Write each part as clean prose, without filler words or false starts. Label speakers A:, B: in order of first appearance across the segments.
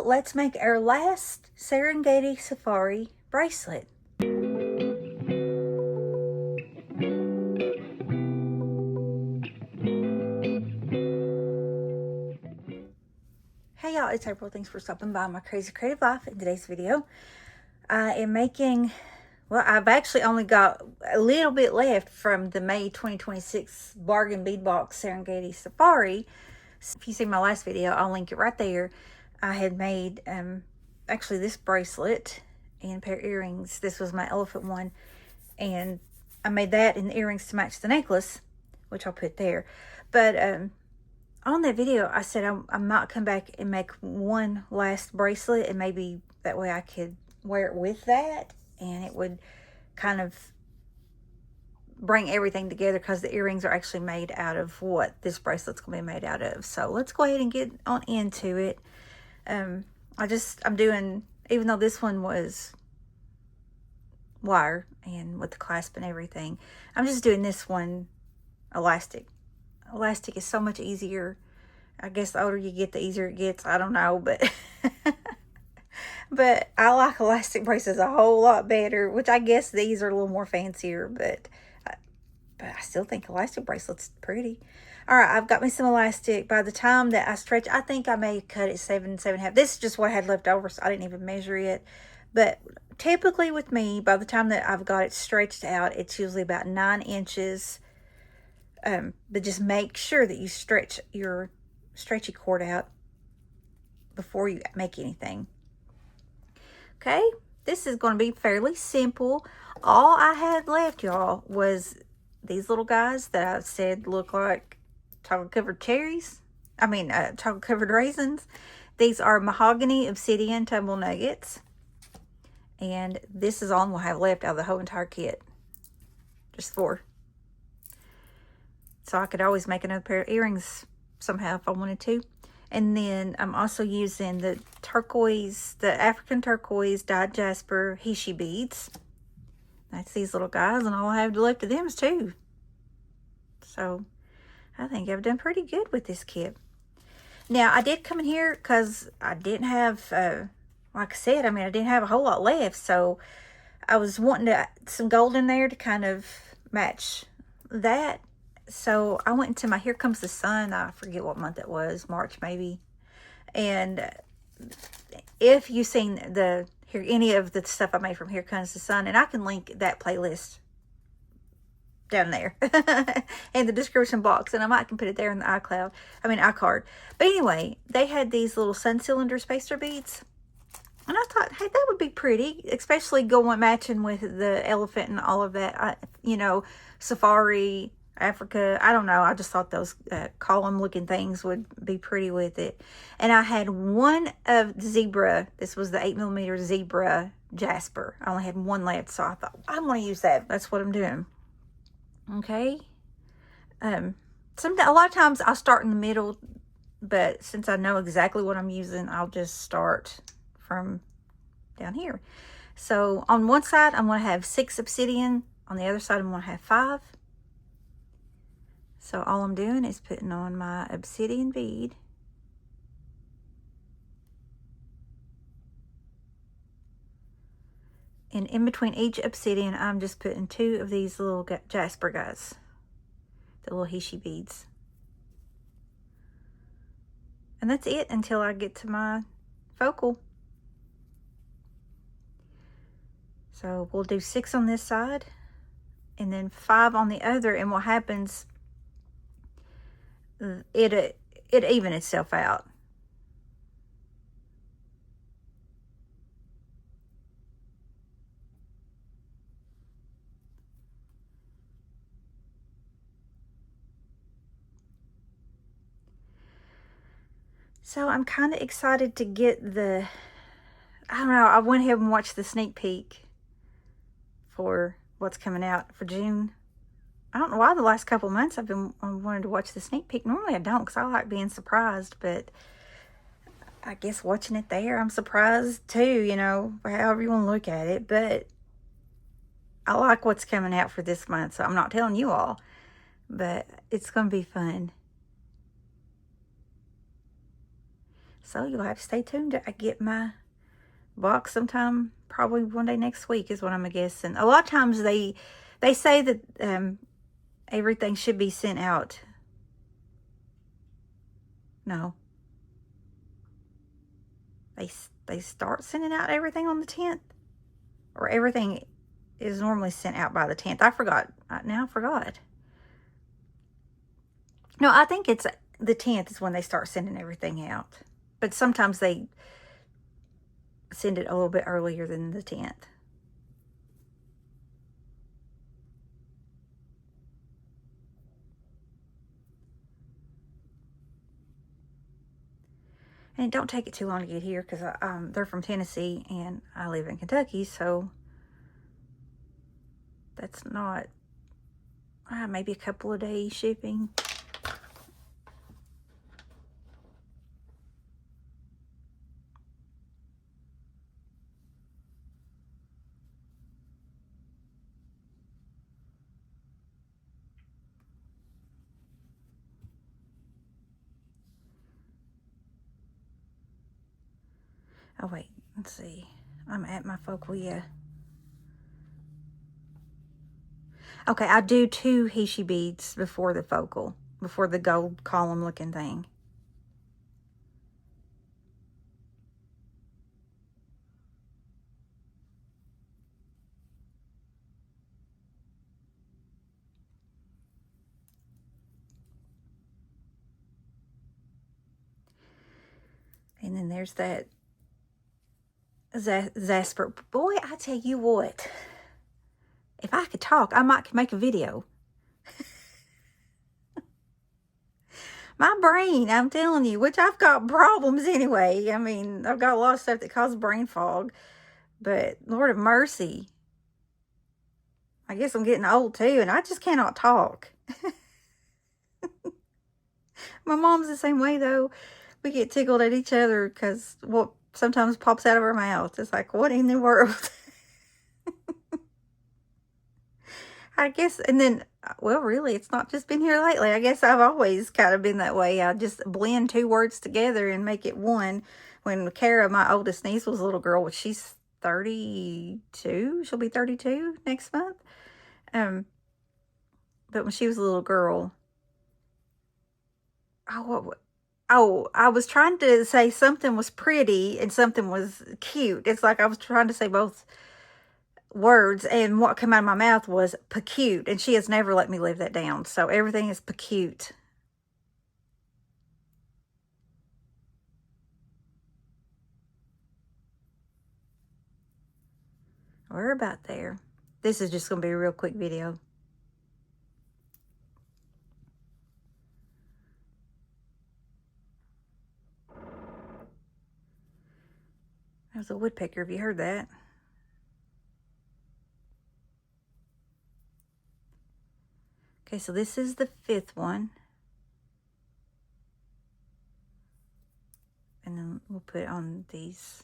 A: let's make our last Serengeti Safari bracelet. Hey y'all, it's April. Thanks for stopping by my crazy creative life. In today's video, I am making, well, I've actually only got a little bit left from the May 2026 Bargain Bead Box Serengeti Safari. So if you see my last video, I'll link it right there. I had made actually this bracelet and a pair of earrings. This was my elephant one, and I made that and the earrings to match the necklace, which I'll put there. But on that video, I said I might come back and make one last bracelet, and maybe that way I could wear it with that, and it would kind of bring everything together, because the earrings are actually made out of what this bracelet's going to be made out of. So let's go ahead and get on into it. I'm doing, even though this one was wire and with the clasp and everything, I'm just doing this one elastic. Elastic is so much easier. I guess the older you get, the easier it gets. I don't know, but but I like elastic bracelets a whole lot better, which I guess these are a little more fancier, but I still think elastic bracelets pretty. All right, I've got me some elastic. By the time that I stretch, I think I may cut it 7.5. This is just what I had left over, so I didn't even measure it. But typically with me, by the time that I've got it stretched out, it's usually about 9 inches. But just make sure that you stretch your stretchy cord out before you make anything. Okay, this is going to be fairly simple. All I had left, y'all, was these little guys that I said look like chocolate-covered cherries. Chocolate-covered raisins. These are mahogany obsidian tumble nuggets. And this is all we'll have left out of the whole entire kit. Just 4. So I could always make another pair of earrings somehow if I wanted to. And then I'm also using the turquoise, the African turquoise dyed jasper Hishi beads. That's these little guys, and all I have left of them is 2. So I think I've done pretty good with this kit. Now, I did come in here because I didn't have, like I said, I didn't have a whole lot left. So I was wanting some gold in there to kind of match that. So I went into my Here Comes the Sun. I forget what month it was, March maybe. And if you've seen any of the stuff I made from Here Comes the Sun, and I can link that playlist down there in the description box, and I might can put it there in the iCard. But anyway, they had these little sun cylinder spacer beads, and I thought, hey, that would be pretty, especially matching with the elephant and all of that. Safari, Africa, I don't know. I just thought those column looking things would be pretty with it. And I had one of the zebra. This was the 8mm zebra jasper. I only had one left, so I thought I'm going to use that. That's what I'm doing. Okay. A lot of times I'll start in the middle, but since I know exactly what I'm using, I'll just start from down here. So on one side, I'm going to have 6 obsidian. On the other side, I'm going to have 5. So all I'm doing is putting on my obsidian bead. And in between each obsidian, I'm just putting 2 of these little jasper guys. The little Hishi beads. And that's it until I get to my focal. So we'll do 6 on this side, and then 5 on the other. And what happens, it even itself out. So I'm kind of excited to get I don't know, I went ahead and watched the sneak peek for what's coming out for June. I don't know why the last couple months I've been wanting to watch the sneak peek. Normally I don't, because I like being surprised, but I guess watching it there, I'm surprised too, however you want to look at it. But I like what's coming out for this month, so I'm not telling you all, but it's going to be fun. So you'll have to stay tuned. I get my box sometime, probably one day next week is what I'm guessing. A lot of times they say that everything should be sent out. No. They start sending out everything on the 10th, or everything is normally sent out by the 10th. I forgot. Now I forgot. No, I think it's the 10th is when they start sending everything out. But sometimes they send it a little bit earlier than the 10th. And it don't take it too long to get here because they're from Tennessee and I live in Kentucky, so that's not maybe a couple of days shipping. Oh wait, let's see. I'm at my focal, yeah. Okay, I do 2 Hishi beads before the focal, before the gold column looking thing. And then there's that Zasper. Boy, I tell you what, if I could talk, I might make a video. My brain, I'm telling you, which I've got problems anyway. I mean, I've got a lot of stuff that causes brain fog. But Lord of mercy, I guess I'm getting old too, and I just cannot talk. My mom's the same way though. We get tickled at each other because what sometimes pops out of our mouth. It's like, what in the world? I guess, and then, well, really, it's not just been here lately. I guess I've always kind of been that way. I just blend 2 words together and make it one. When Kara, my oldest niece, was a little girl, which she's 32. She'll be 32 next month. But when she was a little girl, I was trying to say something was pretty and something was cute. It's like I was trying to say both words, and what came out of my mouth was pa-cute, and she has never let me live that down. So everything is pa-cute. We're about there. This is just going to be a real quick video. There's a woodpecker. Have you heard that? Okay, so this is the 5th one. And then we'll put on these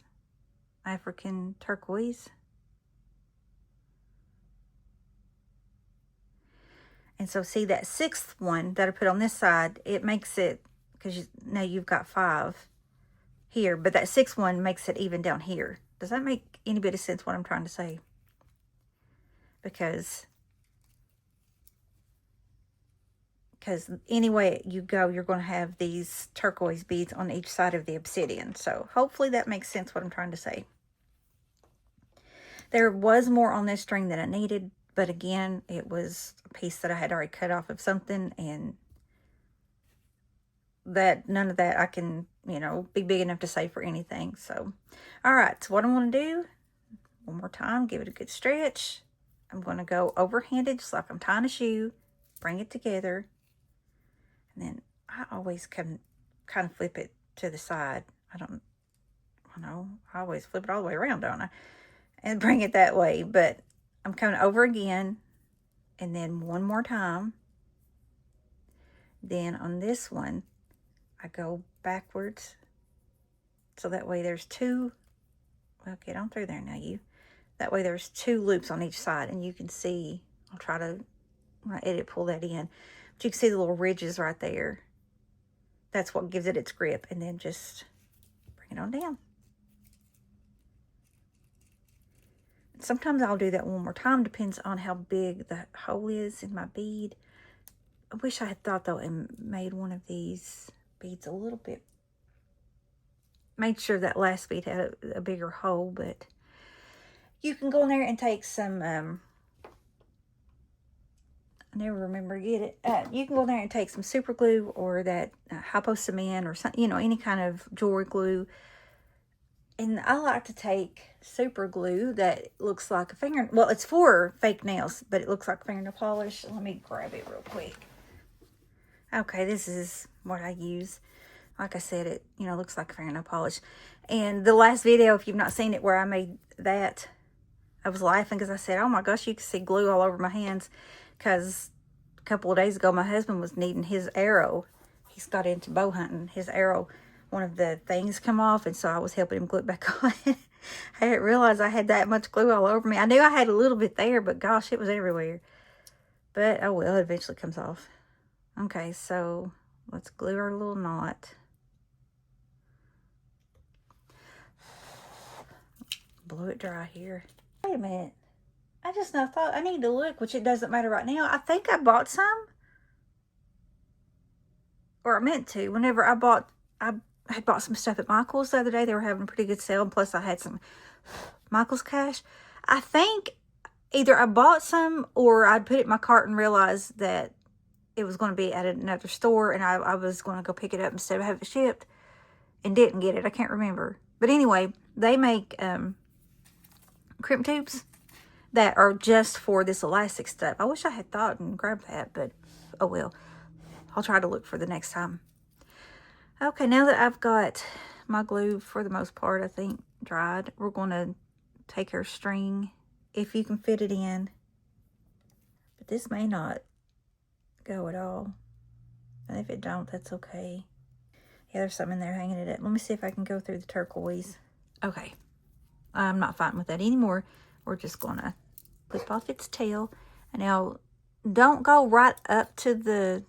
A: African turquoise. And so see that 6th one that I put on this side, it makes it, because now you've got 5 here, but that 6th one makes it even down here. Does that make any bit of sense what I'm trying to say? Because any way you go, you're going to have these turquoise beads on each side of the obsidian. So hopefully that makes sense what I'm trying to say. There was more on this string than I needed, but again, it was a piece that I had already cut off of something, and that none of that I can, be big enough to say for anything. So, all right, so what I'm going to do, one more time, give it a good stretch. I'm going to go overhanded, just like I'm tying a shoe, bring it together, and then I always kind of flip it to the side. I always flip it all the way around, don't I? And bring it that way, but I'm coming over again, and then one more time. Then on this one, I go backwards, so that way there's 2, well, get on through there now, that way there's 2 loops on each side, and you can see, I'll try to, when I edit, pull that in, but you can see the little ridges right there. That's what gives it its grip, and then just bring it on down. Sometimes I'll do that one more time, depends on how big the hole is in my bead. I wish I had thought though and made one of these beads a little bit, made sure that last bead had a bigger hole, but you can go in there and take some, I never remember to get it. You can go in there and take some super glue or that hypo cement or something, you know, any kind of jewelry glue. And I like to take super glue that looks like a finger, well, it's for fake nails, but it looks like fingernail polish. Let me grab it real quick. Okay, this is what I use. Like I said, it, you know, looks like fingernail polish. And the last video, if you've not seen it, where I made that, I was laughing because I said, oh my gosh, you can see glue all over my hands. Because a couple of days ago, my husband was needing his arrow. He's got into bow hunting. His arrow, one of the things come off, and so I was helping him glue it back on. I didn't realize I had that much glue all over me. I knew I had a little bit there, but gosh, it was everywhere. But, oh well, it eventually comes off. Okay, so let's glue our little knot. Blow it dry here. Wait a minute. I just now thought I need to look, which it doesn't matter right now. I think I bought some. Or I meant to. Whenever I had bought some stuff at Michael's the other day. They were having a pretty good sale. And plus, I had some Michael's cash. I think either I bought some or I'd put it in my cart and realized that it was going to be at another store. And I was going to go pick it up instead of have it shipped. And didn't get it. I can't remember. But anyway, they make crimp tubes that are just for this elastic stuff. I wish I had thought and grabbed that. But oh well. I'll try to look for the next time. Okay, now that I've got my glue, for the most part, I think, dried, we're going to take our string, if you can fit it in. But this may not go at all. And if it don't, that's okay. Yeah, there's something in there hanging it up. Let me see if I can go through the turquoise. Okay, I'm not fighting with that anymore. We're just going to clip off its tail. And now, don't go right up to the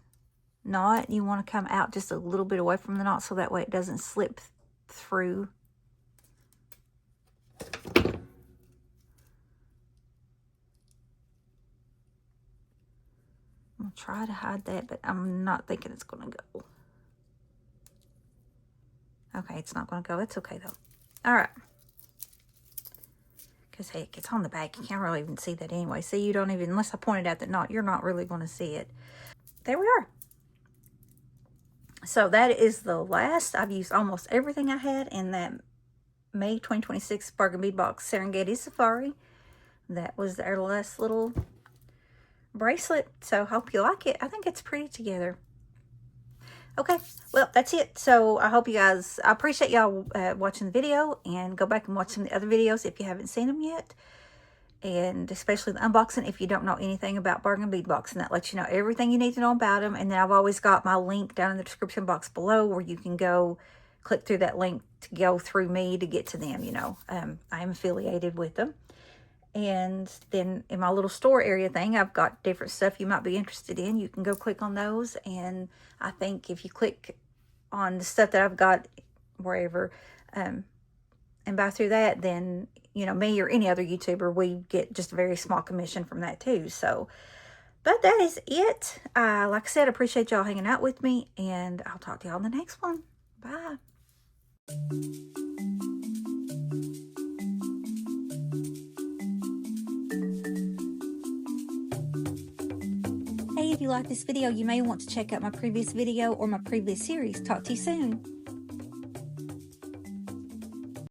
A: knot. You want to come out just a little bit away from the knot so that way it doesn't slip through. I'll try to hide that, but I'm not thinking it's going to go. Okay, it's not going to go. It's okay though. All right. Because heck, it's on the back. You can't really even see that anyway. See, you don't even, unless I pointed out the knot, you're not really going to see it. There we are. So that is the last. I've used almost everything I had in that May 2026 Bargain Bead Box Serengeti Safari. That was our last little bracelet. So hope you like it. I think it's pretty together. Okay, well, that's it. So I hope you guys, I appreciate y'all watching the video, and go back and watch some of the other videos if you haven't seen them yet. And especially the unboxing if you don't know anything about Bargain Bead Box, and that lets you know everything you need to know about them. And then I've always got my link down in the description box below where you can go click through that link to go through me to get to them, you know. I am affiliated with them. And then in my little store area thing, I've got different stuff you might be interested in. You can go click on those. And I think if you click on the stuff that I've got wherever and buy through that, then, you know, me or any other YouTuber, we get just a very small commission from that too. So, but that is it. Like I said, I appreciate y'all hanging out with me, and I'll talk to y'all in the next one. Bye. Hey, if you like this video, you may want to check out my previous video or my previous series. Talk to you soon.